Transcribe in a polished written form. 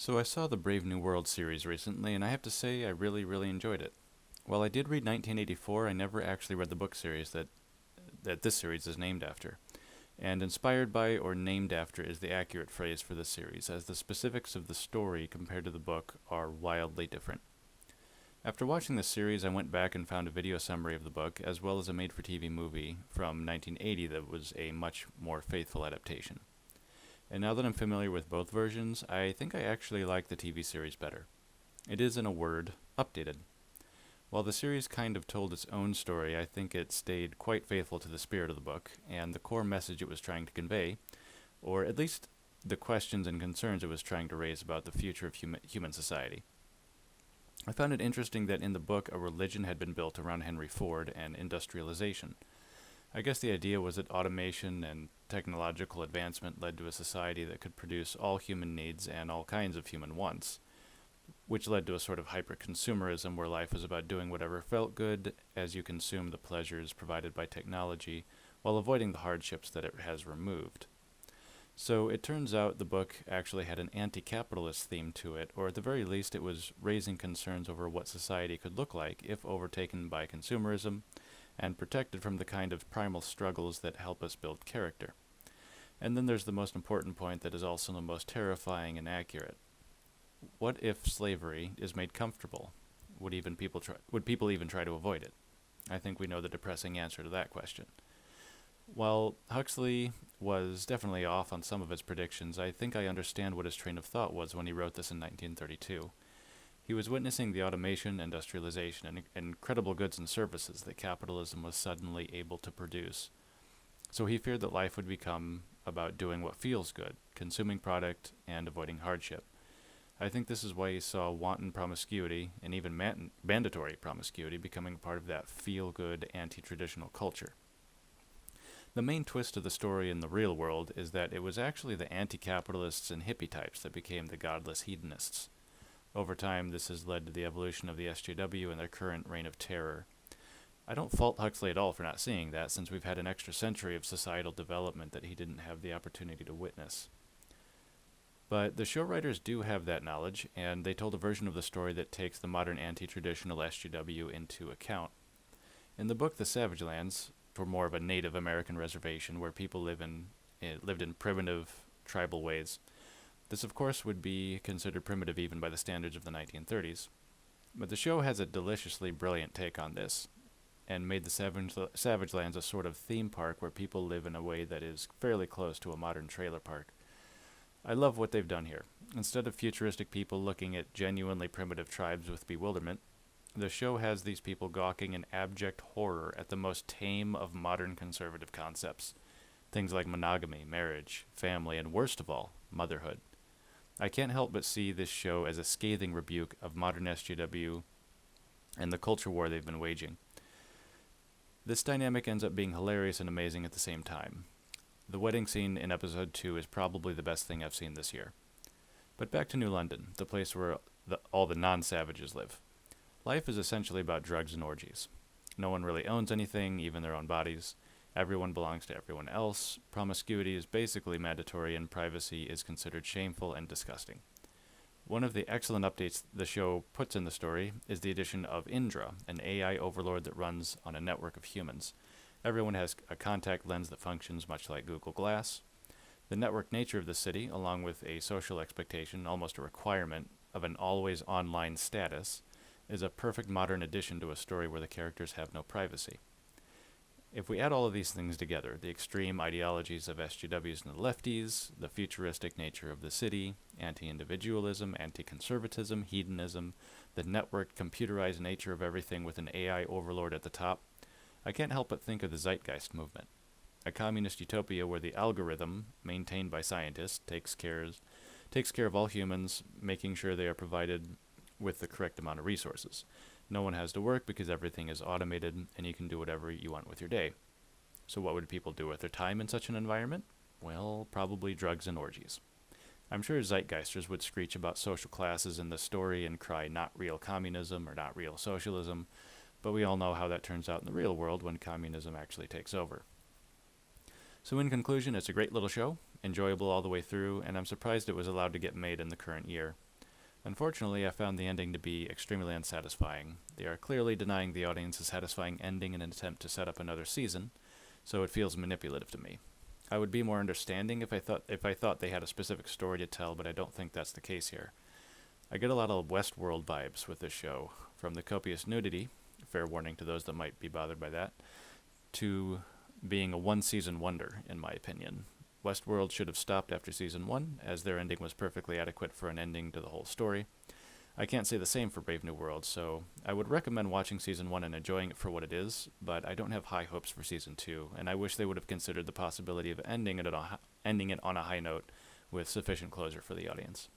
So I saw the Brave New World series recently, and I have to say I really enjoyed it. While I did read 1984, I never actually read the book series that this series is named after. And inspired by or named after is the accurate phrase for this series, as the specifics of the story compared to the book are wildly different. After watching the series, I went back and found a video summary of the book, as well as a made for TV movie from 1980 that was a much more faithful adaptation. And now that I'm familiar with both versions, I think I actually like the TV series better. It is, in a word, updated. While the series kind of told its own story, I think it stayed quite faithful to the spirit of the book and the core message it was trying to convey, or at least the questions and concerns it was trying to raise about the future of human society. I found it interesting that in the book a religion had been built around Henry Ford and industrialization. I guess the idea was that automation and technological advancement led to a society that could produce all human needs and all kinds of human wants, which led to a sort of hyper-consumerism where life was about doing whatever felt good as you consume the pleasures provided by technology while avoiding the hardships that it has removed. So it turns out the book actually had an anti-capitalist theme to it, or at the very least it was raising concerns over what society could look like if overtaken by consumerism and protected from the kind of primal struggles that help us build character. And then there's the most important point that is also the most terrifying and accurate. What if slavery is made comfortable? Would people even try to avoid it? I think we know the depressing answer to that question. While Huxley was definitely off on some of his predictions, I think I understand what his train of thought was when he wrote this in 1932. He was witnessing the automation, industrialization, and incredible goods and services that capitalism was suddenly able to produce. So he feared that life would become about doing what feels good, consuming product, and avoiding hardship. I think this is why he saw wanton promiscuity, and even mandatory promiscuity, becoming part of that feel-good, anti-traditional culture. The main twist of the story in the real world is that it was actually the anti-capitalists and hippie types that became the godless hedonists. Over time, this has led to the evolution of the SJW and their current reign of terror. I don't fault Huxley at all for not seeing that, since we've had an extra century of societal development that he didn't have the opportunity to witness. But the show writers do have that knowledge, and they told a version of the story that takes the modern anti-traditional SJW into account. In the book The Savage Lands, for more of a Native American reservation where people lived in primitive, tribal ways, this of course would be considered primitive even by the standards of the 1930s. But the show has a deliciously brilliant take on this, and made the Savage Lands a sort of theme park where people live in a way that is fairly close to a modern trailer park. I love what they've done here. Instead of futuristic people looking at genuinely primitive tribes with bewilderment, the show has these people gawking in abject horror at the most tame of modern conservative concepts. Things like monogamy, marriage, family, and worst of all, motherhood. I can't help but see this show as a scathing rebuke of modern SJW and the culture war they've been waging. This dynamic ends up being hilarious and amazing at the same time. The wedding scene in episode 2 is probably the best thing I've seen this year. But back to New London, the place where all the non-savages live. Life is essentially about drugs and orgies. No one really owns anything, even their own bodies. Everyone belongs to everyone else. Promiscuity is basically mandatory, and privacy is considered shameful and disgusting. One of the excellent updates the show puts in the story is the addition of Indra, an AI overlord that runs on a network of humans. Everyone has a contact lens that functions much like Google Glass. The network nature of the city, along with a social expectation, almost a requirement, of an always online status, is a perfect modern addition to a story where the characters have no privacy. If we add all of these things together, the extreme ideologies of SJWs and the lefties, the futuristic nature of the city, anti-individualism, anti-conservatism, hedonism, the networked computerized nature of everything with an AI overlord at the top, I can't help but think of the Zeitgeist movement, a communist utopia where the algorithm, maintained by scientists, takes care of all humans, making sure they are provided with the correct amount of resources. No one has to work because everything is automated and you can do whatever you want with your day. So what would people do with their time in such an environment? Well, probably drugs and orgies. I'm sure Zeitgeisters would screech about social classes in the story and cry not real communism or not real socialism, but we all know how that turns out in the real world when communism actually takes over. So in conclusion, it's a great little show, enjoyable all the way through, and I'm surprised it was allowed to get made in the current year. Unfortunately, I found the ending to be extremely unsatisfying. They are clearly denying the audience a satisfying ending in an attempt to set up another season, so it feels manipulative to me. I would be more understanding if I thought they had a specific story to tell, but I don't think that's the case here. I get a lot of Westworld vibes with this show, from the copious nudity, fair warning to those that might be bothered by that, to being a one-season wonder, in my opinion. Westworld should have stopped after season 1, as their ending was perfectly adequate for an ending to the whole story. I can't say the same for Brave New World, so I would recommend watching season 1 and enjoying it for what it is, but I don't have high hopes for season 2, and I wish they would have considered the possibility of ending it on a high note with sufficient closure for the audience.